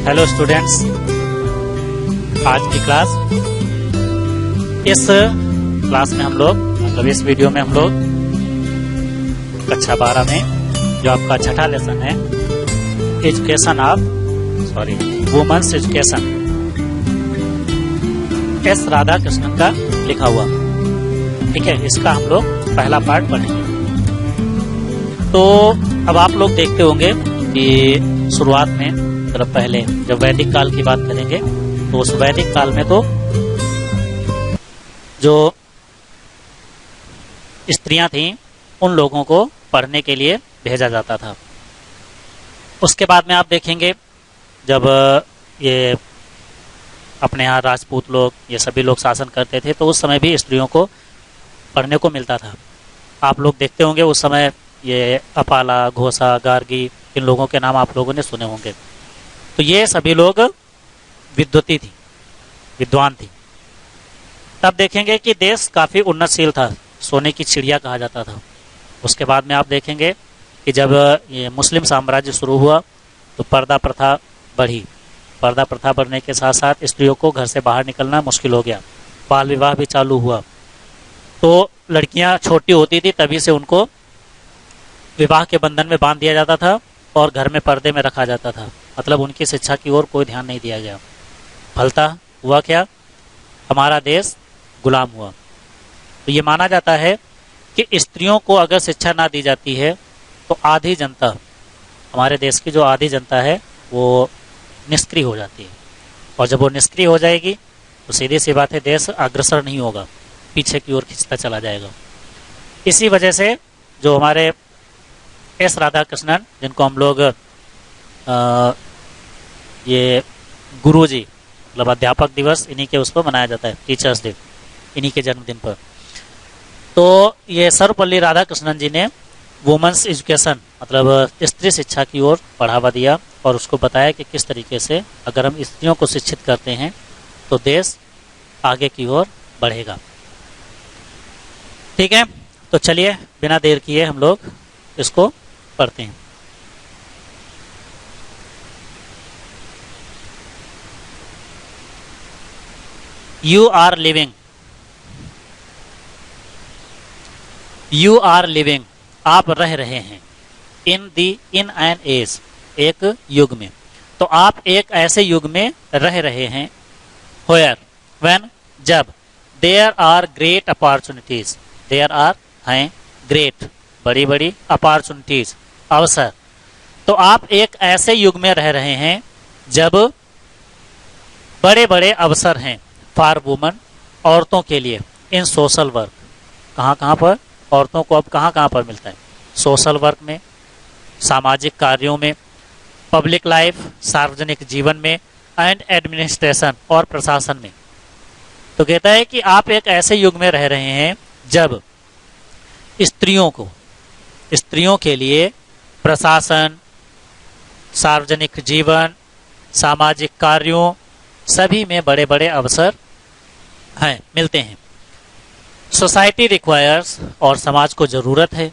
Hello students, आज की class इस क्लास में हम लोग मतलब इस वीडियो में हम लोग कक्षा 12 में जो आपका छठा लेसन है education of womens education, S Radha Krishnan का लिखा हुआ, ठीक है। इसका हम लोग पहला पार्ट पढ़ेंगे। तो अब आप लोग देखते होंगे कि शुरुआत में मतलब पहले जब वैदिक काल की बात करेंगे तो उस वैदिक काल में तो जो स्त्रियां थीं उन लोगों को पढ़ने के लिए भेजा जाता था। उसके बाद में आप देखेंगे जब ये अपने यहाँ राजपूत लोग ये सभी लोग शासन करते थे तो उस समय भी स्त्रियों को पढ़ने को मिलता था। आप लोग देखते होंगे उस समय ये अपाला, घोषा, गार्गी, इन लोगों के नाम आप लोगों ने सुने होंगे। तो ये सभी लोग विद्वती थी, विद्वान थी। तब देखेंगे कि देश काफी उन्नतशील था, सोने की चिड़िया कहा जाता था। उसके बाद में आप देखेंगे कि जब ये मुस्लिम साम्राज्य शुरू हुआ तो पर्दा प्रथा बढ़ी। पर्दा प्रथा बढ़ने के साथ साथ स्त्रियों को घर से बाहर निकलना मुश्किल हो गया। बाल विवाह भी चालू हुआ। तो लड़कियां छोटी होती थी तभी से उनको विवाह के बंधन में बांध दिया जाता था और घर में पर्दे में रखा जाता था। मतलब उनकी शिक्षा की ओर कोई ध्यान नहीं दिया गया। फलता हुआ क्या, हमारा देश गुलाम हुआ। तो ये माना जाता है कि स्त्रियों को अगर शिक्षा ना दी जाती है तो आधी जनता, हमारे देश की जो आधी जनता है वो निष्क्रिय हो जाती है। और जब वो निष्क्रिय हो जाएगी तो सीधी सी बात है देश अग्रसर नहीं होगा, पीछे की ओर खिंचता चला जाएगा। इसी वजह से जो हमारे एस राधा कृष्णन, जिनको हम लोग ये गुरुजी मतलब अध्यापक दिवस इन्हीं के उस पर मनाया जाता है, टीचर्स डे, इन्हीं के जन्मदिन पर। तो ये सर्वपल्ली राधाकृष्णन जी ने वुमेन्स एजुकेशन मतलब स्त्री शिक्षा की ओर बढ़ावा दिया और उसको बताया कि किस तरीके से अगर हम स्त्रियों को शिक्षित करते हैं तो देश आगे की ओर बढ़ेगा। ठीक है, तो चलिए बिना देर किए हम लोग इसको पढ़ते हैं। यू आर लिविंग, आप रह रहे हैं। इन एन एज, एक युग में। तो आप एक ऐसे युग में रह रहे हैं। व्हेयर, व्हेन, जब। There are great opportunities, there are हैं ग्रेट, बड़ी बड़ी, अपॉर्चुनिटीज, अवसर। तो आप एक ऐसे युग में रह रहे हैं जब बड़े बड़े अवसर हैं फॉर वुमन, औरतों के लिए। इन सोशल वर्क, कहाँ कहाँ पर औरतों को अब कहाँ कहाँ पर मिलता है? सोशल वर्क में, सामाजिक कार्यों में, पब्लिक लाइफ, सार्वजनिक जीवन में, एंड एडमिनिस्ट्रेशन, और प्रशासन में। तो कहता है कि आप एक ऐसे युग में रह रहे हैं जब स्त्रियों के लिए प्रशासन, सार्वजनिक जीवन, सामाजिक कार्यों सभी में बड़े बड़े अवसर हैं, मिलते हैं। सोसाइटी रिक्वायर्स, और समाज को जरूरत है,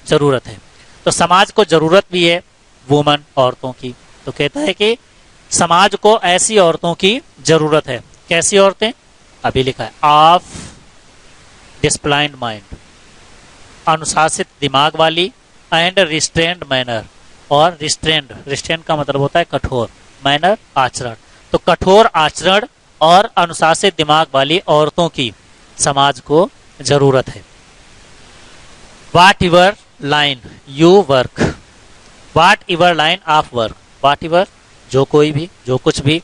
जरूरत है। तो समाज को जरूरत भी है वुमन, औरतों की। तो कहता है कि समाज को ऐसी औरतों की जरूरत है। कैसी औरतें? अभी लिखा है, ऑफ डिसिप्लिन्ड माइंड, अनुशासित दिमाग वाली, एंड रिस्ट्रेन्ड मैनर, और रिस्ट्रेन्ड का मतलब होता है कठोर, मैनर आचरण। तो कठोर आचरण और अनुशासित दिमाग वाली औरतों की समाज को जरूरत है। Whatever line you work, whatever line of work, whatever जो कोई भी, जो कुछ भी,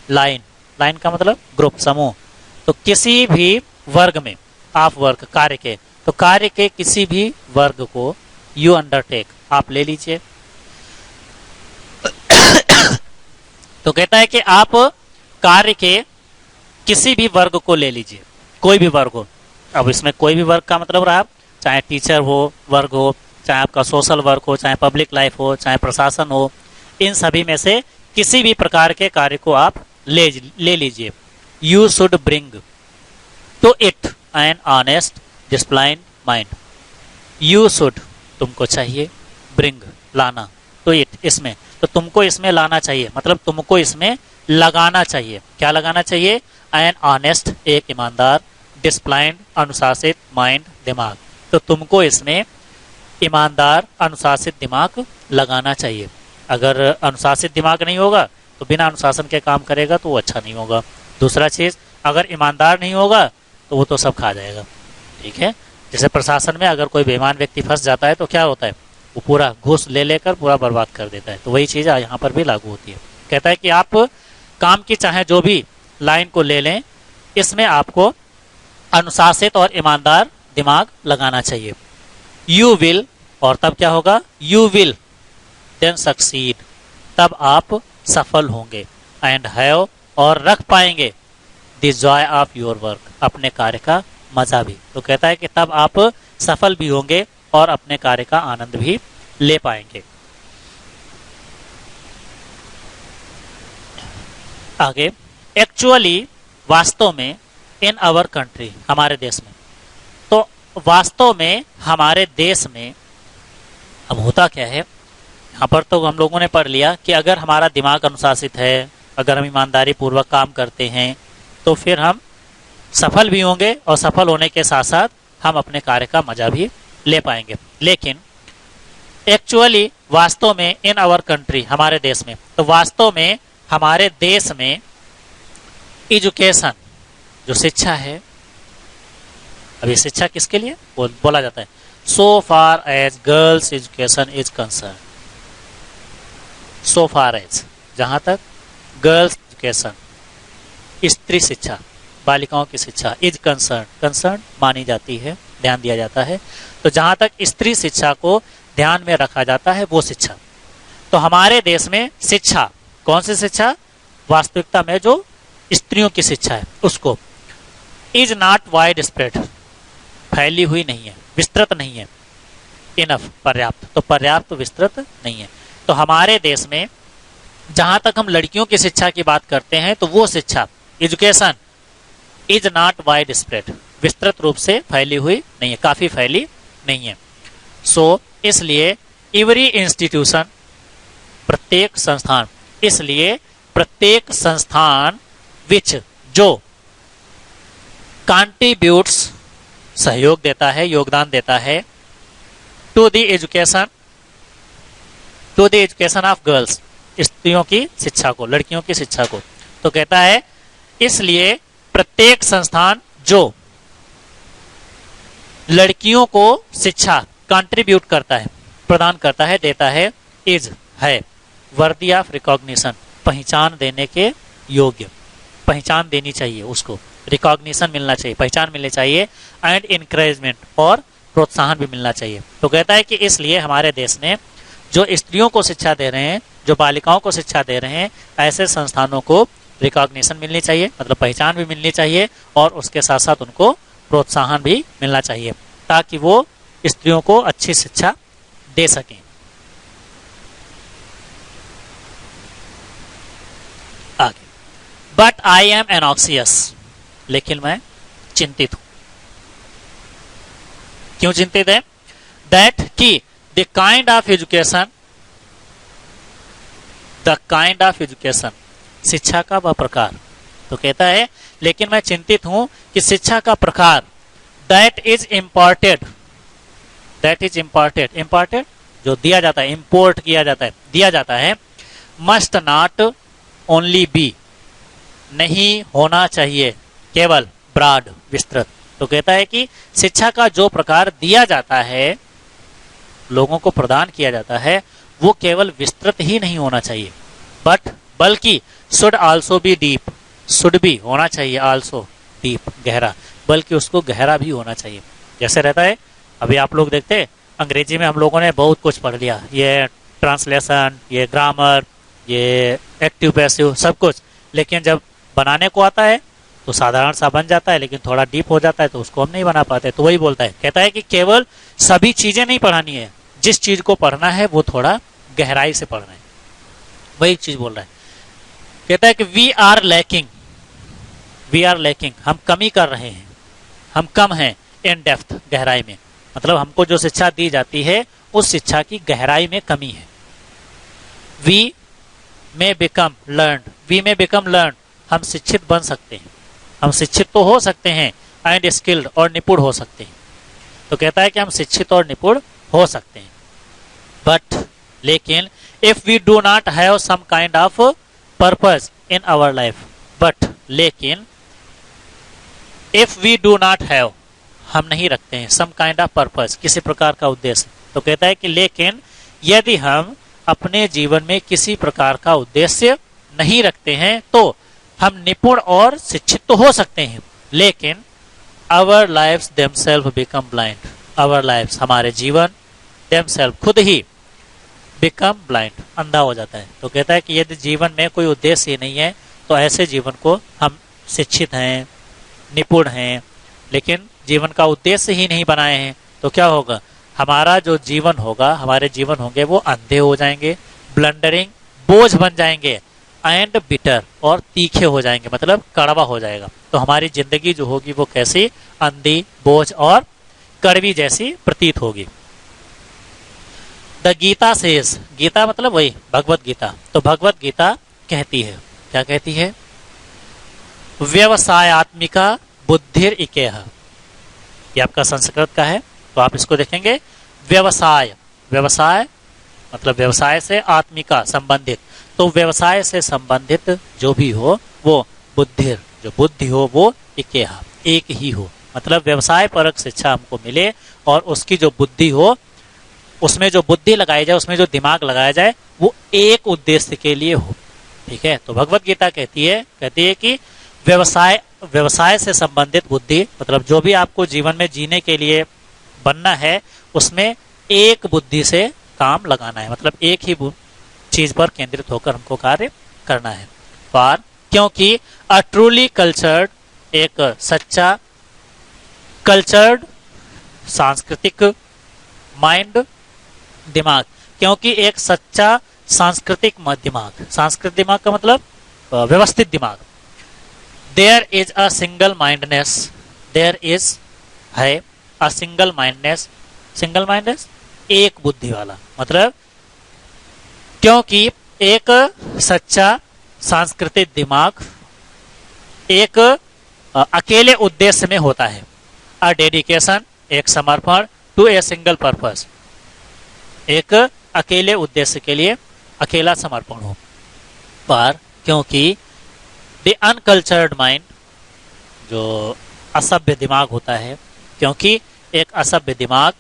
लाइन का मतलब ग्रुप, समूह। तो किसी भी वर्ग में, ऑफ वर्क कार्य के, तो कार्य के किसी भी वर्ग को यू अंडरटेक, आप ले लीजिए। तो कहता है कि आप कार्य के किसी भी वर्ग को ले लीजिए, कोई भी वर्ग हो। अब इसमें कोई भी वर्ग का मतलब रहा, चाहे टीचर हो वर्ग हो, चाहे आपका सोशल वर्क हो, चाहे पब्लिक लाइफ हो, चाहे प्रशासन हो, इन सभी में से किसी भी प्रकार के कार्य को आप ले लीजिए। You should bring to it an honest disciplined mind. You should, तुमको चाहिए, ब्रिंग, लाना, टू इट, इसमें, तो तुमको इसमें लाना चाहिए, मतलब तुमको इसमें लगाना चाहिए। क्या लगाना चाहिए? एन ऑनेस्ट, एक ईमानदार, डिसिप्लिन्ड, अनुशासित माइंड, दिमाग। तो तुमको इसमें ईमानदार अनुशासित दिमाग लगाना चाहिए। अगर अनुशासित दिमाग नहीं होगा तो बिना अनुशासन के काम करेगा तो वो अच्छा नहीं होगा। दूसरा चीज, अगर ईमानदार नहीं होगा तो वो तो सब खा जाएगा। ठीक है, जैसे प्रशासन में अगर कोई बेईमान व्यक्ति फंस जाता है तो क्या होता है, वो पूरा घूस ले लेकर पूरा बर्बाद कर देता है। तो वही चीज यहाँ पर भी लागू होती है। कहता है कि आप काम की चाहे जो भी लाइन को ले लें, इसमें आपको अनुशासित और ईमानदार दिमाग लगाना चाहिए। यू विल, और तब क्या होगा? यू विल देन सक्सीड, तब आप सफल होंगे। एंड हैव, और रख पाएंगे, the Joy of your work, अपने कार्य का मजा भी। तो कहता है कि तब आप सफल भी होंगे और अपने कार्य का आनंद भी ले पाएंगे। आगे, एक्चुअली, वास्तव में, इन आवर कंट्री, हमारे देश में। तो वास्तव में हमारे देश में अब होता क्या है, यहाँ पर तो हम लोगों ने पढ़ लिया कि अगर हमारा दिमाग अनुशासित है, अगर हम ईमानदारी पूर्वक काम करते हैं तो फिर हम सफल भी होंगे और सफल होने के साथ साथ हम अपने कार्य का मजा भी ले पाएंगे। लेकिन एक्चुअली, वास्तव में, इन आवर कंट्री, हमारे देश में, तो वास्तव में हमारे देश में एजुकेशन, जो शिक्षा है, अभी शिक्षा किसके लिए बोला जाता है? So far as girls education is concern, so far as, जहां तक गर्ल्स एजुकेशन, स्त्री शिक्षा, बालिकाओं की शिक्षा, इज कंसर्न, कंसर्न मानी जाती है, ध्यान दिया जाता है। तो जहां तक स्त्री शिक्षा को ध्यान में रखा जाता है वो शिक्षा। तो हमारे देश में शिक्षा, कौन सी शिक्षा? वास्तविकता में जो स्त्रियों की शिक्षा है उसको, इज नॉट वाइड स्प्रेड, फैली हुई नहीं है, विस्तृत नहीं है। इनफ, पर्याप्त, तो पर्याप्त विस्तृत नहीं है। तो हमारे देश में जहां तक हम लड़कियों की शिक्षा की बात करते हैं तो वो शिक्षा, education, is not wide spread, विस्तृत रूप से फैली हुई नहीं है, काफी फैली नहीं है। सो इसलिए एवरी इंस्टीट्यूशन, प्रत्येक संस्थान, इसलिए प्रत्येक संस्थान, विच, जो, कंट्रीब्यूट्स, सहयोग देता है, योगदान देता है, to the education, to the education of girls, स्त्रियों की शिक्षा को, लड़कियों की शिक्षा को। तो कहता है इसलिए प्रत्येक संस्थान जो लड़कियों को शिक्षा कंट्रीब्यूट करता है, प्रदान करता है, देता है, इज, है, वर्दी ऑफ रिकॉग्निशन, पहचान देने के योग्य, पहचान देनी चाहिए उसको, रिकॉग्निशन मिलना चाहिए, पहचान मिलनी चाहिए, एंड इनकरेजमेंट, और प्रोत्साहन भी मिलना चाहिए। तो कहता है कि इसलिए हमारे देश में जो स्त्रियों को शिक्षा दे रहे हैं, जो बालिकाओं को शिक्षा दे रहे हैं, ऐसे संस्थानों को रिकॉग्निशन मिलनी चाहिए, मतलब पहचान भी मिलनी चाहिए, और उसके साथ साथ उनको प्रोत्साहन भी मिलना चाहिए ताकि वो स्त्रियों को अच्छी शिक्षा दे सकें। आगे, बट आई एम एनॉक्सियस, लेकिन मैं चिंतित हूं। क्यों चिंतित है? दैट की the kind of education, the kind of education, शिक्षा का वह प्रकार। तो कहता है लेकिन मैं चिंतित हूं कि शिक्षा का प्रकार, that is imported, that is imported, imported जो दिया जाता है, इम्पोर्ट किया जाता है, दिया जाता है, मस्ट नॉट ओनली बी, नहीं होना चाहिए केवल, ब्रॉड, विस्तृत। तो कहता है कि शिक्षा का जो प्रकार दिया जाता है, लोगों को प्रदान किया जाता है, वो केवल विस्तृत ही नहीं होना चाहिए, बट, बल्कि, should also be deep, should भी होना चाहिए, आल्सो डीप, गहरा, बल्कि उसको गहरा भी होना चाहिए। जैसे रहता है, अभी आप लोग देखते हैं अंग्रेजी में हम लोगों ने बहुत कुछ पढ़ लिया, ये ट्रांसलेशन, ये ग्रामर, ये एक्टिव पैसिव, सब कुछ, लेकिन जब बनाने को आता है तो साधारण सा बन जाता है, लेकिन थोड़ा डीप हो जाता है तो उसको हम नहीं बना पाते। तो वही बोलता है, कहता है कि केवल सभी चीजें नहीं पढ़ानी है, जिस चीज को पढ़ना है वो थोड़ा गहराई से पढ़ना है, वही चीज बोल रहा है। कहता है कि we are lacking, we are lacking, हम कमी कर रहे हैं, हम कम हैं, इन डेप्थ, गहराई में, मतलब हमको जो शिक्षा दी जाती है उस शिक्षा की गहराई में कमी है। We may become learn, we may become learn, हम शिक्षित बन सकते हैं, हम शिक्षित तो हो सकते हैं, एंड स्किल्ड और निपुण हो सकते हैं। तो कहता है कि हम शिक्षित और निपुण हो सकते हैं, बट लेकिन if we do not have some kind of purpose in our life, but लेकिन if we do not have, हम नहीं रखते हैं सम काइंड ऑफ पर्पस, किसी प्रकार का उद्देश्य। तो कहता है कि लेकिन यदि हम अपने जीवन में किसी प्रकार का उद्देश्य नहीं रखते हैं तो हम निपुण और शिक्षित तो हो सकते हैं, लेकिन our lifes themself become blind, our lifes हमारे जीवन देमसेल्फ खुद ही बिकम ब्लाइंड, अंधा हो जाता है। तो कहता है कि यदि जीवन में कोई उद्देश्य नहीं है तो ऐसे जीवन को हम शिक्षित हैं, निपुण हैं, लेकिन जीवन का उद्देश्य ही नहीं बनाए हैं तो क्या होगा, हमारा जो जीवन होगा, हमारे जीवन होंगे वो अंधे हो जाएंगे, ब्लंडरिंग, बोझ बन जाएंगे, एंड बिटर और तीखे हो जाएंगे, मतलब कड़वा हो जाएगा। तो हमारी जिंदगी जो होगी वो कैसी, अंधी, बोझ और कड़वी जैसी प्रतीत होगी। द गीता सेज, गीता मतलब वही भगवत गीता, तो भगवत गीता कहती है, क्या कहती है, व्यवसायत्मिका बुद्धिर इकेह, ये आपका संस्कृत का है तो आप इसको देखेंगे, व्यवसाय, व्यवसाय मतलब व्यवसाय से आत्मिका संबंधित, तो व्यवसाय से संबंधित जो भी हो वो बुद्धिर, जो बुद्धि हो वो इकेह, एक ही हो, मतलब व्यवसाय परक शिक्षा हमको मिले और उसकी जो बुद्धि हो, उसमें जो बुद्धि लगाई जाए, उसमें जो दिमाग लगाया जाए वो एक उद्देश्य के लिए हो। ठीक है, तो भगवत गीता कहती है कि व्यवसाय, व्यवसाय से संबंधित बुद्धि मतलब जो भी आपको जीवन में जीने के लिए बनना है उसमें एक बुद्धि से काम लगाना है, मतलब एक ही चीज पर केंद्रित होकर हमको कार्य करना है। पर क्योंकि अ ट्रूली कल्चर्ड, एक सच्चा कल्चर्ड सांस्कृतिक माइंड, दिमाग, क्योंकि एक सच्चा सांस्कृतिक दिमाग, सांस्कृतिक दिमाग का मतलब व्यवस्थित दिमाग, there is a single mindness, there is है a single mindness, single mindness एक बुद्धि वाला, मतलब क्योंकि एक सच्चा सांस्कृतिक दिमाग एक अकेले उद्देश्य में होता है, अ डेडिकेशन, एक समर्पण, टू ए सिंगल पर्पस, एक अकेले उद्देश्य के लिए अकेला समर्पण हो। पर क्योंकि द अनकल्चर्ड माइंड, जो असभ्य दिमाग होता है, क्योंकि एक असभ्य दिमाग,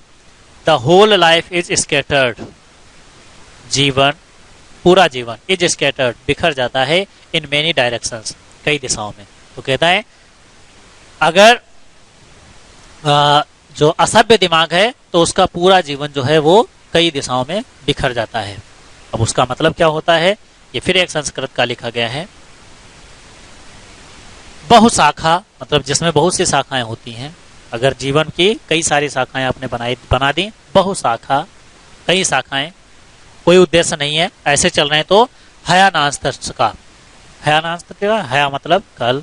the whole life is scattered, जीवन, पूरा जीवन, इज स्कैटर्ड, बिखर जाता है, इन मेनी डायरेक्शंस, कई दिशाओं में। तो कहता है अगर जो असभ्य दिमाग है तो उसका पूरा जीवन जो है वो कई दिशाओं में बिखर जाता है। अब उसका मतलब क्या होता है, ये फिर एक संस्कृत का लिखा गया है, बहुशाखा मतलब जिसमें बहुत सी शाखाएं होती हैं, अगर जीवन की कई सारी शाखाएं आपने बना दी, बहुशाखा, कई शाखाएं, कोई उद्देश्य नहीं है, ऐसे चल रहे हैं तो हयानास्त का, हयानास्त का, हया मतलब कल,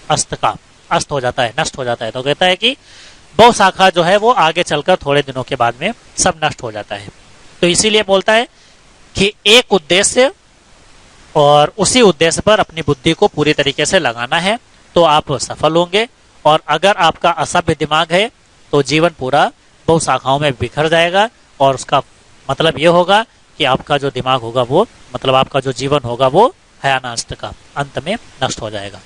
अस्त का, अस्त हो जाता है, नष्ट हो जाता है। तो कहता है कि बहुशाखा जो है वो आगे चलकर थोड़े दिनों के बाद में सब नष्ट हो जाता है। तो इसीलिए बोलता है कि एक उद्देश्य और उसी उद्देश्य पर अपनी बुद्धि को पूरी तरीके से लगाना है तो आप सफल होंगे, और अगर आपका असभ्य दिमाग है तो जीवन पूरा बहुशाखाओं में बिखर जाएगा, और उसका मतलब ये होगा कि आपका जो दिमाग होगा वो, मतलब आपका जो जीवन होगा वो हयानास्त का, अंत में नष्ट हो जाएगा।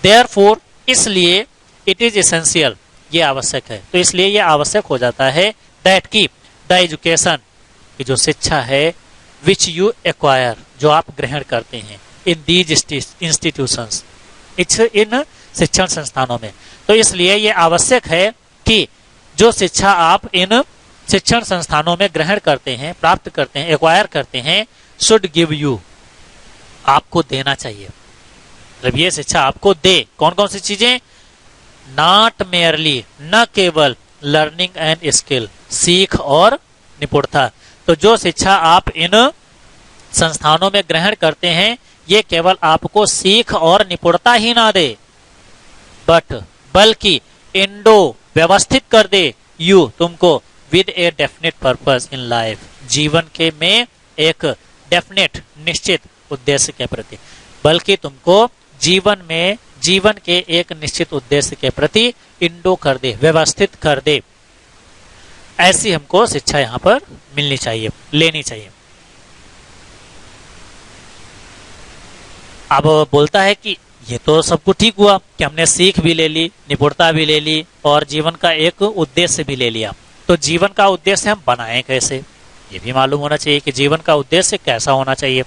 देयरफॉर, इसलिए, इट इज एसेंशियल, ये आवश्यक है, तो इसलिए ये आवश्यक हो जाता है, दैट की द एजुकेशन, की जो शिक्षा है, विच यू एक्वायर, जो आप ग्रहण करते हैं, इन दीज इंस्टीट्यूशंस, इन शिक्षण संस्थानों में। तो इसलिए ये आवश्यक है कि जो शिक्षा आप इन शिक्षण संस्थानों में ग्रहण करते हैं, प्राप्त करते हैं, एक्वायर करते हैं, शुड गिव यू, आपको देना चाहिए, मतलब ये शिक्षा आपको दे। कौन कौन सी चीजें, नॉट मेयरली, न केवल लर्निंग एंड स्किल, सीख और निपुणता। तो जो शिक्षा आप इन संस्थानों में ग्रहण करते हैं ये केवल आपको सीख और निपुणता ही ना दे, बल्कि इंडो, व्यवस्थित कर दे, यू, तुमको, with a definite purpose in life, जीवन के में एक डेफिनेट, निश्चित उद्देश्य के प्रति, बल्कि तुमको जीवन में जीवन के एक निश्चित उद्देश्य के प्रति इंडो कर दे, व्यवस्थित कर दे। ऐसी हमको शिक्षा यहाँ पर मिलनी चाहिए, लेनी चाहिए। अब बोलता है कि ये तो सब कुछ ठीक हुआ कि हमने सीख भी ले ली, निपुणता भी ले ली और जीवन का एक उद्देश्य भी ले लिया, तो जीवन का उद्देश्य हम बनाएं कैसे, ये भी मालूम होना चाहिए कि जीवन का उद्देश्य कैसा होना चाहिए।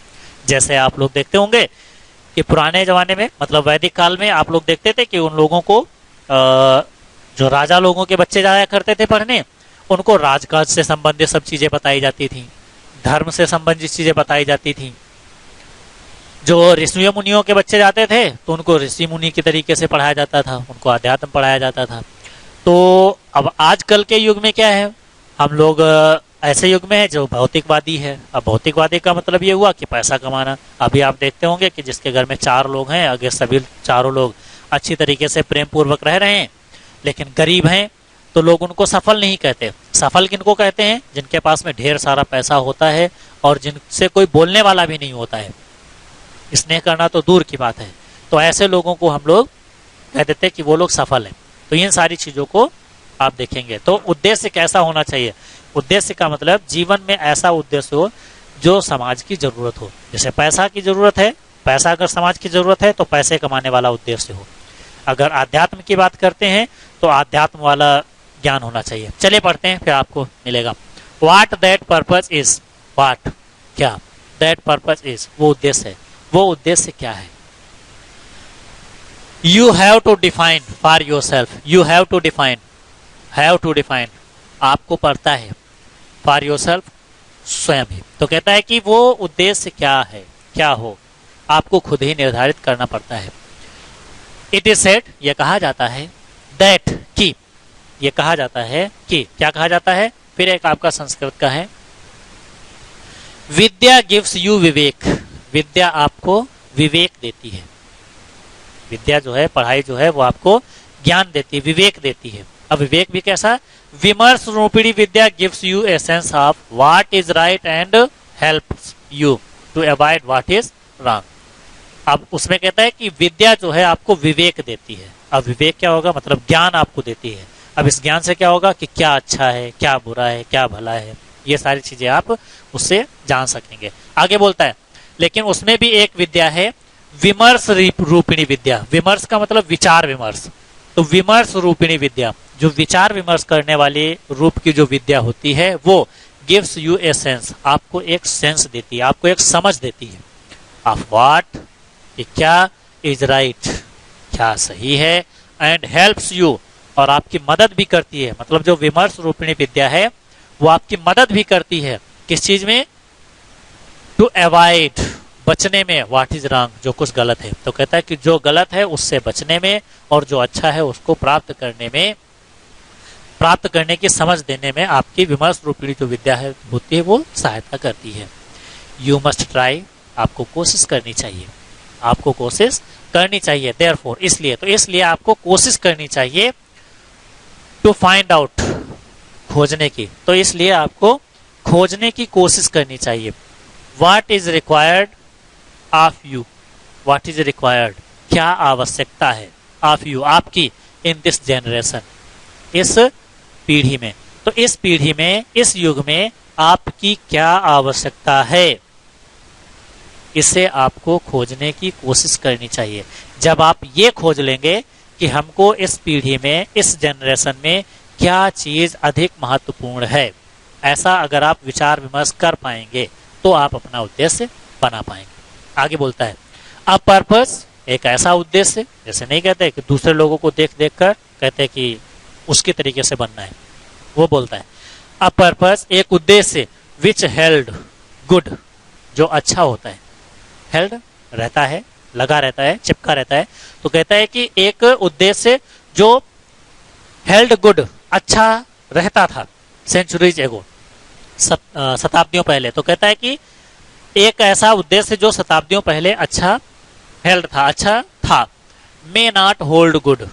जैसे आप लोग देखते होंगे कि पुराने जमाने में, मतलब वैदिक काल में, आप लोग देखते थे कि उन लोगों को जो राजा लोगों के बच्चे जाया करते थे पढ़ने, उनको राजकाज से संबंधित सब चीजें बताई जाती थी, धर्म से संबंधित चीजें बताई जाती थी। जो ऋषि मुनियों के बच्चे जाते थे तो उनको ऋषि मुनि के तरीके से पढ़ाया जाता था, उनको अध्यात्म पढ़ाया जाता था। तो अब आजकल के युग में क्या है, हम लोग ऐसे युग में है जो भौतिकवादी है। अब भौतिकवादी का मतलब ये हुआ कि पैसा कमाना। अभी आप देखते होंगे कि जिसके घर में 4 लोग हैं, अगर सभी चारों लोग अच्छी तरीके से प्रेम पूर्वक रह रहे हैं लेकिन गरीब हैं, तो लोग उनको सफल नहीं कहते। सफल किनको कहते हैं? जिनके पास में ढेर सारा पैसा होता है और जिनसे कोई बोलने वाला भी नहीं होता है, स्नेह करना तो दूर की बात है। तो ऐसे लोगों को हम लोग कह देते हैं कि वो लोग सफल हैं। तो इन सारी चीजों को आप देखेंगे। तो उद्देश्य कैसा होना चाहिए? उद्देश्य का मतलब जीवन में ऐसा उद्देश्य हो जो समाज की जरूरत हो। जैसे पैसा की जरूरत है, पैसा अगर समाज की जरूरत है तो पैसे कमाने वाला उद्देश्य हो। अगर आध्यात्म की बात करते हैं तो आध्यात्म वाला ज्ञान होना चाहिए। चलिए पढ़ते हैं, फिर आपको मिलेगा। What that purpose is, what क्या, दैट पर्पज इज वो उद्देश्य है। वो उद्देश्य क्या है? You have to define for yourself, you have to define, have to define आपको पड़ता है, फॉर योर सेल्फ स्वयं ही। तो कहता है कि वो उद्देश्य क्या है, क्या हो, आपको खुद ही निर्धारित करना पड़ता है। इट इज सेड, यह कहा जाता है, दैट की, यह कहा जाता है कि, क्या कहा जाता है? फिर एक आपका संस्कृत का है, विद्या गिव्स यू विवेक, विद्या आपको विवेक देती है। विद्या जो है, पढ़ाई जो है, वो आपको ज्ञान देती है, विवेक देती है। अब विवेक भी कैसा? विमर्श रूपिणी विद्या gives you a sense of what is right and helps you to avoid what is wrong. अब उसमें कहता है कि विद्या जो है आपको विवेक देती है। अब विवेक क्या होगा? मतलब ज्ञान आपको देती है। अब इस ज्ञान से क्या होगा कि क्या अच्छा है, क्या बुरा है, क्या भला है, ये सारी चीजें आप उससे जान सकेंगे। आगे बोलता है, लेकिन उसमें भी एक विद्या है, विमर्श रूपिणी विद्या। विमर्श का मतलब विचार विमर्श। तो विमर्श रूपिणी विद्या, जो विचार विमर्श करने वाली रूप की जो विद्या होती है, वो गिव्स यू ए सेंस, आपको एक सेंस देती है, आपको एक समझ देती है, ऑफ व्हाट, क्या इज राइट, क्या सही है, एंड हेल्प्स यू, और आपकी मदद भी करती है। मतलब जो विमर्श रूपिणी विद्या है वो आपकी मदद भी करती है, किस चीज में? टू अवॉइड, बचने में, व्हाट इज रॉन्ग, जो कुछ गलत है। तो कहता है कि जो गलत है उससे बचने में और जो अच्छा है उसको प्राप्त करने में, प्राप्त करने की समझ देने में आपकी विमर्श रूपिणी जो विद्या है होती है वो सहायता करती है। यू मस्ट ट्राई, आपको कोशिश करनी चाहिए, आपको कोशिश करनी चाहिए। देयरफॉर, इसलिए, तो इसलिए आपको कोशिश करनी चाहिए। टू फाइंड आउट, खोजने की, तो इसलिए आपको खोजने की कोशिश करनी चाहिए। What is required of you, what is required, क्या आवश्यकता है, ऑफ यू, आपकी, इन दिस जनरेशन, इस पीढ़ी में। तो इस पीढ़ी में, इस युग में आपकी क्या आवश्यकता है, इसे आपको खोजने की कोशिश करनी चाहिए। जब आप ये खोज लेंगे कि हमको इस पीढ़ी में, इस जनरेशन में क्या चीज अधिक महत्वपूर्ण है, ऐसा अगर आप विचार विमर्श कर पाएंगे तो आप अपना उद्देश्य बना पाएंगे। आगे बोलता है, अ पर्पस, एक ऐसा उद्देश्य, जैसे नहीं कहते कि दूसरे लोगों को देख देख कर कहते कि उसके तरीके से बनना है, वो बोलता है अ पर्पस, एक उद्देश्य, विच हेल्ड गुड, जो अच्छा होता है, हेल्ड रहता है, लगा रहता है, चिपका रहता है। तो कहता है कि एक उद्देश्य जो हेल्ड गुड, अच्छा रहता था, सेंचुरीज एगो, शताब्दियों पहले। तो कहता है कि एक ऐसा उद्देश्य जो शताब्दियों पहले अच्छा हेल्ड था, अच्छा था, मे नॉट होल्ड गुड,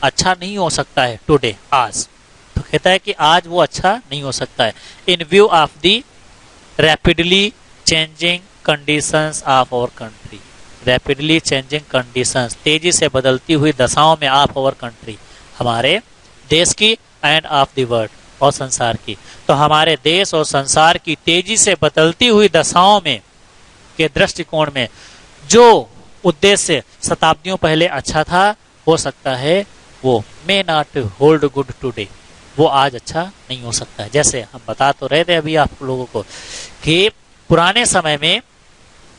अच्छा नहीं हो सकता है टुडे, आज। तो कहता है कि आज वो अच्छा नहीं हो सकता है। In view of the rapidly changing conditions of our country, rapidly changing conditions, तेजी से बदलती हुई दशाओं में ऑफ आवर कंट्री, हमारे देश की, एंड ऑफ द वर्ल्ड, और संसार की। तो हमारे देश और संसार की तेजी से बदलती हुई दशाओं में के दृष्टिकोण में जो उद्देश्य शताब्दियों पहले अच्छा था, हो सकता है वो may not hold good today, वो आज अच्छा नहीं हो सकता है। जैसे हम बता तो रहे थे अभी आप लोगों को कि पुराने समय में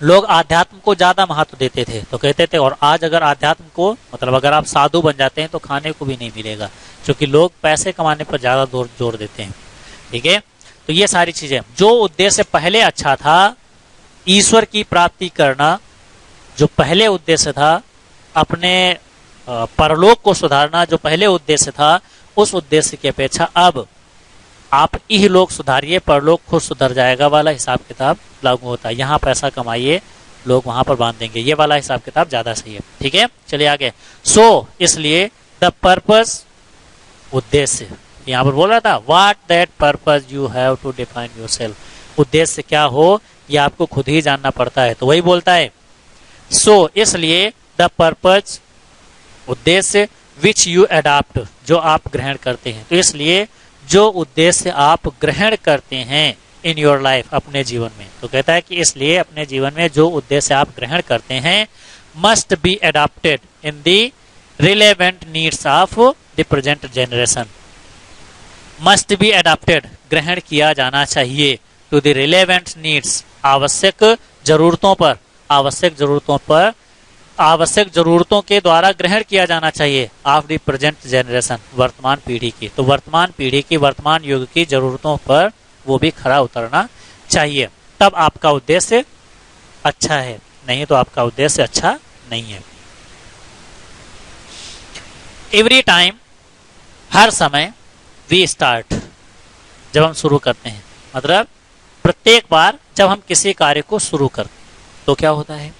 लोग आध्यात्म को ज्यादा महत्व देते थे, तो कहते थे, और आज अगर आध्यात्म को मतलब अगर आप साधु बन जाते हैं तो खाने को भी नहीं मिलेगा, क्योंकि लोग पैसे कमाने पर ज्यादा जोर देते हैं। ठीक है, तो ये सारी चीजें, जो उद्देश्य पहले अच्छा था, ईश्वर की प्राप्ति करना, जो पहले उद्देश्य था, अपने परलोक को सुधारना, जो पहले उद्देश्य था, उस उद्देश्य की अपेक्षा अब आप इहलोक सुधारिए, परलोक खुद सुधर जाएगा वाला हिसाब किताब लागू होता है। यहाँ पैसा कमाइए, लोग वहां पर बांध देंगे, ये वाला हिसाब किताब ज्यादा सही है। ठीक है, चलिए आगे। सो इसलिए द पर्पस, उद्देश्य, यहाँ पर बोल रहा था, what that purpose you have to define yourself, उद्देश्य क्या हो ये आपको खुद ही जानना पड़ता है। तो वही बोलता है, सो इसलिए द पर्पस, उद्देश्य, विच यू अडॉप्ट, जो आप ग्रहण करते हैं। तो इसलिए जो उद्देश्य आप ग्रहण करते हैं इन योर लाइफ, अपने जीवन में, तो कहता है कि इसलिए अपने जीवन में जो उद्देश्य आप ग्रहण करते हैं, must be adopted in the relevant needs of the present generation, must be adopted, ग्रहण किया जाना चाहिए, टू द रिलेवेंट नीड्स, आवश्यक जरूरतों पर, आवश्यक जरूरतों पर, आवश्यक जरूरतों के द्वारा ग्रहण किया जाना चाहिए, ऑफ द प्रेजेंट जनरेशन, वर्तमान पीढ़ी की। तो वर्तमान पीढ़ी की, वर्तमान युग की जरूरतों पर वो भी खरा उतरना चाहिए, तब आपका उद्देश्य अच्छा है, नहीं तो आपका उद्देश्य अच्छा नहीं है। एवरी टाइम, हर समय, वी स्टार्ट, जब हम शुरू करते हैं, मतलब प्रत्येक बार जब हम किसी कार्य को शुरू करते हैं तो क्या होता है,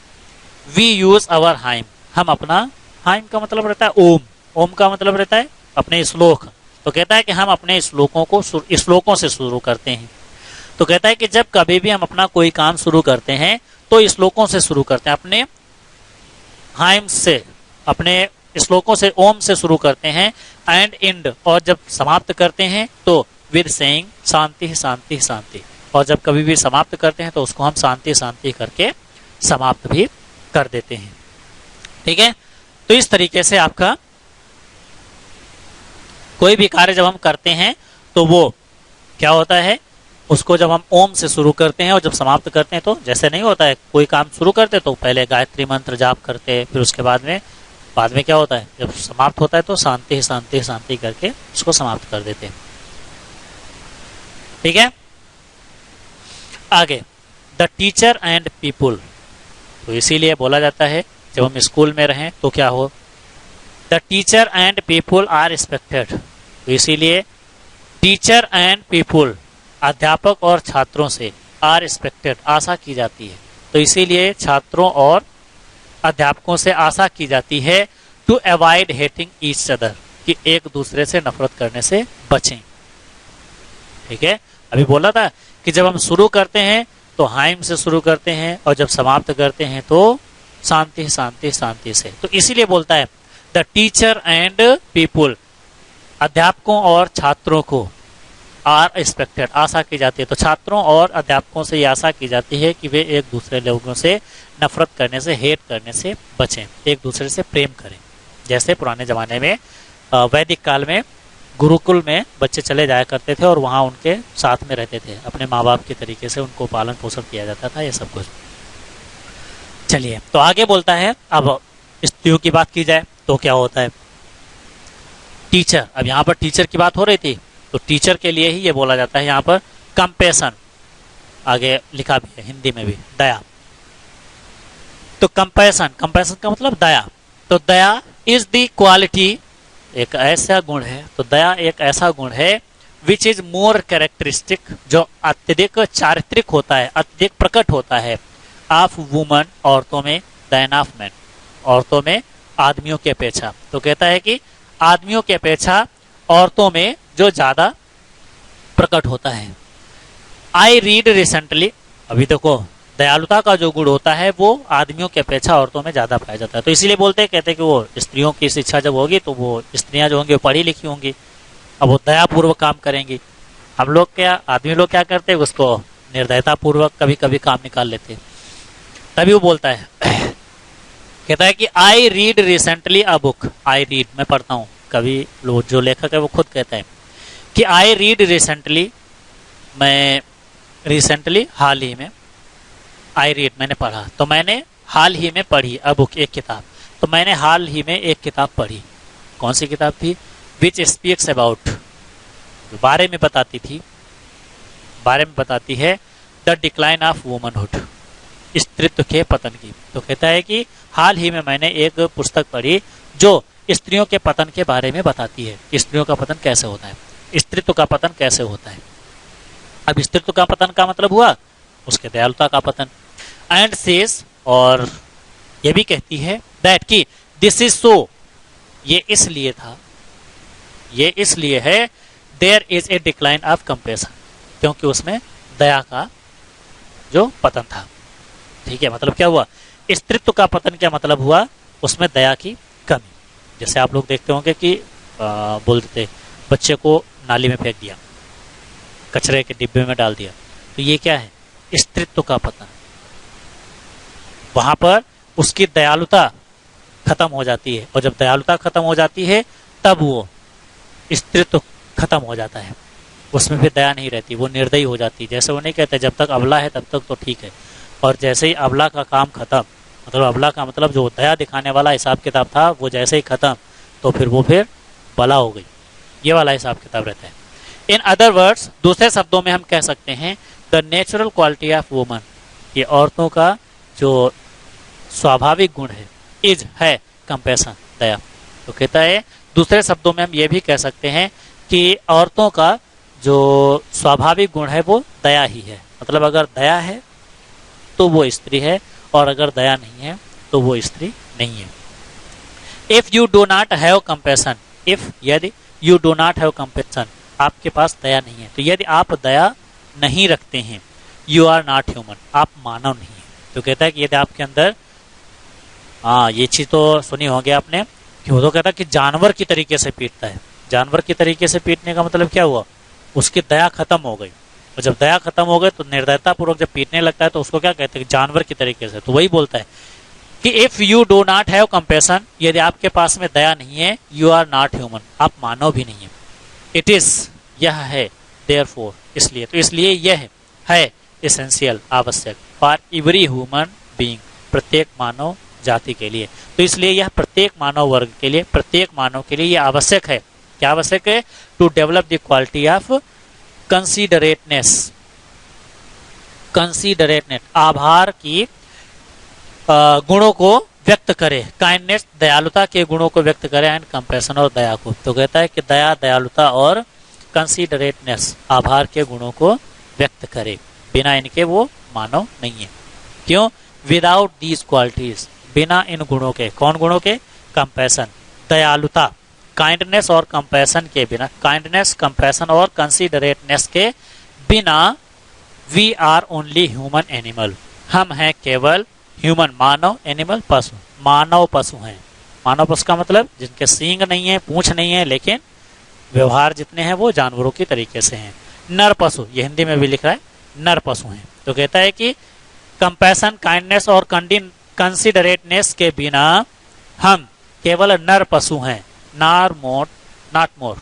वी यूज अवर हाइम, हम अपना, हाइम का मतलब रहता है ओम, ओम का मतलब रहता है अपने श्लोक। तो कहता है कि हम अपने श्लोकों से शुरू करते हैं। तो कहता है कि जब कभी भी हम अपना कोई काम शुरू करते हैं तो श्लोकों से शुरू करते हैं, अपने हाइम से, अपने श्लोकों से, ओम से शुरू करते हैं, एंड इंड, और जब समाप्त करते हैं तो विद सेइंग शांति शांति शांति, और जब कभी भी समाप्त करते हैं तो उसको हम शांति शांति करके समाप्त भी कर देते हैं। ठीक है, तो इस तरीके से आपका कोई भी कार्य जब हम करते हैं तो वो क्या होता है, उसको जब हम ओम से शुरू करते हैं और जब समाप्त करते हैं तो जैसे नहीं होता है, कोई काम शुरू करते तो पहले गायत्री मंत्र जाप करते, फिर उसके बाद में क्या होता है, जब समाप्त होता है तो शांति शांति शांति करके उसको समाप्त कर देते हैं। ठीक है, आगे, द टीचर एंड पीपुल, तो इसीलिए बोला जाता है जब हम स्कूल में रहें तो क्या हो, the teacher and people are respected, तो इसीलिए टीचर एंड पीपुल, अध्यापक और छात्रों से, आर रिस्पेक्टेड, आशा की जाती है। तो इसीलिए छात्रों और अध्यापकों से आशा की जाती है, to avoid hating each other, कि एक दूसरे से नफरत करने से बचें। ठीक है, अभी बोला था कि जब हम शुरू करते हैं तो हाइम से शुरू करते हैं और जब समाप्त करते हैं तो शांति शांति शांति से। तो इसीलिए बोलता है द टीचर एंड पीपुल, अध्यापकों और छात्रों को, आर एक्सपेक्टेड, आशा की जाती है। तो छात्रों और अध्यापकों से ये आशा की जाती है कि वे एक दूसरे लोगों से नफरत करने से, हेट करने से बचें, एक दूसरे से प्रेम करें। जैसे पुराने जमाने में वैदिक काल में गुरुकुल में बच्चे चले जाया करते थे और वहाँ उनके साथ में रहते थे, अपने माँ बाप के तरीके से उनको पालन पोषण किया जाता था, ये सब कुछ। चलिए, तो आगे बोलता है, अब स्त्रियों की बात की जाए तो क्या होता है, टीचर, अब यहाँ पर टीचर की बात हो रही थी तो टीचर के लिए ही ये बोला जाता है यहाँ पर कंपैशन, आगे लिखा भी है हिंदी में भी, दया। तो कंपैशन, कंपैशन का मतलब दया। तो दया इज द क्वालिटी, एक ऐसा गुण है, तो दया एक ऐसा गुण है विच इज मोर कैरेक्टरिस्टिक, जो अत्यधिक चारित्रिक होता है, अत्यधिक प्रकट होता है, ऑफ वुमन, औरतों में, देन ऑफ मैन, औरतों में आदमियों की अपेक्षा। तो कहता है कि आदमियों की अपेक्षा औरतों में जो ज्यादा प्रकट होता है। आई रीड रिसेंटली, अभी देखो दयालुता का जो गुण होता है वो आदमियों की अपेक्षा औरतों में ज्यादा पाया जाता है। तो इसीलिए कहते हैं कि वो स्त्रियों की शिक्षा जब होगी तो वो स्त्रियां जो होंगी वो पढ़ी लिखी होंगी, अब वो दयापूर्वक काम करेंगी। हम लोग क्या, आदमी लोग क्या करते हैं, उसको निर्दयता पूर्वक कभी कभी काम निकाल लेते हैं। तभी वो बोलता है कहता है कि I read recently a book, I read मैं पढ़ता हूँ। कभी जो लेखक है वो खुद कहता है कि आई रीड रिसेंटली, मैं रिसेंटली हाल ही में, आई रीड मैंने पढ़ा, तो मैंने हाल ही में पढ़ी अ बुक एक किताब, तो मैंने हाल ही में एक किताब पढ़ी। कौन सी किताब थी? विच स्पीक्स अबाउट, जो बारे में बताती थी, बारे में बताती है द डिक्लाइन ऑफ वुमनहुड, स्त्रीत्व के पतन की। तो कहता है कि हाल ही में मैंने एक पुस्तक पढ़ी जो स्त्रियों के पतन के बारे में बताती है, स्त्रियों का पतन कैसे होता है, स्त्रीत्व का पतन कैसे होता है। अब स्त्रीत्व का पतन का मतलब हुआ उसके दयालुता का पतन। एंड सेज, और ये भी कहती है दैट कि दिस इज सो, ये इसलिए था, ये इसलिए है, there is a decline of compassion, क्योंकि उसमें दया का जो पतन था। ठीक है, मतलब क्या हुआ, स्त्रीत्व का पतन क्या मतलब हुआ, उसमें दया की कमी। जैसे आप लोग देखते होंगे कि बोल देते बच्चे को नाली में फेंक दिया, कचरे के डिब्बे में डाल दिया, तो ये क्या है, स्त्रीत्व का पतन। वहां पर उसकी दयालुता खत्म हो जाती है, और जब दयालुता खत्म हो जाती है तब वो स्त्रीत्व खत्म हो जाता है, उसमें फिर दया नहीं रहती, वो निर्दयी हो जाती है। जैसे वो नहीं कहते जब तक अबला है तब तक तो ठीक है, और जैसे ही अबला का काम खत्म, मतलब अबला का मतलब जो दया दिखाने वाला हिसाब किताब था वो जैसे ही खत्म, तो फिर वो फिर बला हो गई, ये वाला हिसाब किताब रहता है। इन अदर वर्ड्स, दूसरे शब्दों में हम कह सकते हैं the natural quality of woman, ये औरतों का जो स्वाभाविक गुण है, इज है कंपैशन, दया। तो कहता है दूसरे शब्दों में हम ये भी कह सकते हैं कि औरतों का जो स्वाभाविक गुण है वो दया ही है। मतलब अगर दया है तो वो स्त्री है, और अगर दया नहीं है तो वो स्त्री नहीं है। If you do not have compassion, if यदि you do not have compassion, आपके पास दया नहीं है, तो यदि आप दया नहीं रखते हैं, यू आर नॉट ह्यूमन, आप मानव नहीं है। तो कहता है कि यदि आपके अंदर, हाँ ये चीज तो सुनी होगी आपने कि वो तो कहता है कि जानवर की तरीके से पीटता है। जानवर की तरीके से पीटने का मतलब क्या हुआ, उसकी दया खत्म हो गई, और जब दया खत्म हो गई तो निर्दयता पूर्वक जब पीटने लगता है तो उसको क्या कहते हैं, जानवर की तरीके से। तो वही बोलता है कि if you do not have compassion, यदि आपके पास में दया नहीं है, यू आर नॉट ह्यूमन, आप मानव भी नहीं है। इट इज, यह है, देयरफॉर, इसलिए, तो इसलिए यह है, एसेंशियल, आवश्यक, फॉर एवरी ह्यूमन बीइंग, प्रत्येक मानव जाति के लिए। तो इसलिए यह प्रत्येक मानव वर्ग के लिए, प्रत्येक मानव के लिए यह आवश्यक है। क्या आवश्यक है? To develop the quality of considerateness, considerateness, आभार की गुणों को व्यक्त करे, काइंडनेस, दयालुता के गुणों को व्यक्त करे, एंड कंपैशन, और दया को। तो कहता है कि दया, दयालुता और कंसीडरेटनेस, आभार के गुणों को व्यक्त करे, बिना इनके वो मानव नहीं है। क्यों? विदाउट दीज क्वालिटीज, बिना इन गुणों के, कौन गुणों के? कंपैशन, दयालुता, काइंडनेस और कंपैशन के बिना, काइंडनेस, कंपैशन और कंसीडरेटनेस के बिना, we are only human animal, हम हैं केवल ह्यूमन, मानव, एनिमल, पशु, मानव पशु हैं। मानव पशु का मतलब जिनके सींग नहीं है, पूंछ नहीं है, लेकिन व्यवहार जितने हैं वो जानवरों की तरीके से हैं। नर पशु, ये हिंदी में भी लिख रहा है, नर पशु हैं। तो कहता है कि कंपैशन, काइंडनेस और कंसीडरेटनेस के बिना हम केवल नर पशु हैं, नॉट मोर,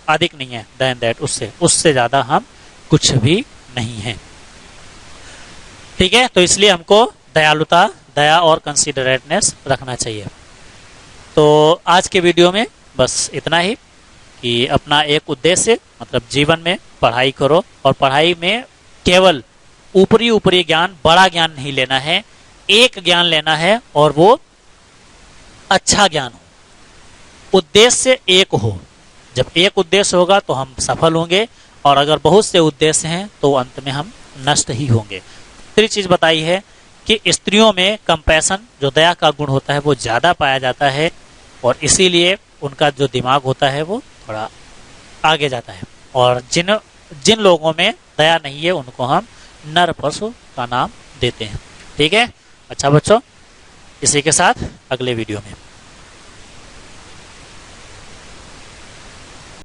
अधिक नहीं है, देन दैट, उससे ज्यादा हम कुछ भी नहीं है। ठीक है, तो इसलिए हमको दयालुता, दया और कंसीडरेटनेस रखना चाहिए। तो आज के वीडियो में बस इतना ही, कि अपना एक उद्देश्य, मतलब जीवन में पढ़ाई करो, और पढ़ाई में केवल ऊपरी ऊपरी ज्ञान, बड़ा ज्ञान नहीं लेना है, एक ज्ञान लेना है, और वो अच्छा ज्ञान हो, उद्देश्य एक हो। जब एक उद्देश्य होगा तो हम सफल होंगे, और अगर बहुत से उद्देश्य हैं तो अंत में हम नष्ट ही होंगे। तीसरी चीज बताई है कि स्त्रियों में कंपैशन, जो दया का गुण होता है, वो ज्यादा पाया जाता है, और इसीलिए उनका जो दिमाग होता है वो थोड़ा आगे जाता है, और जिन लोगों में दया नहीं है उनको हम नर पशु का नाम देते हैं। ठीक है, अच्छा बच्चों, इसी के साथ अगले वीडियो में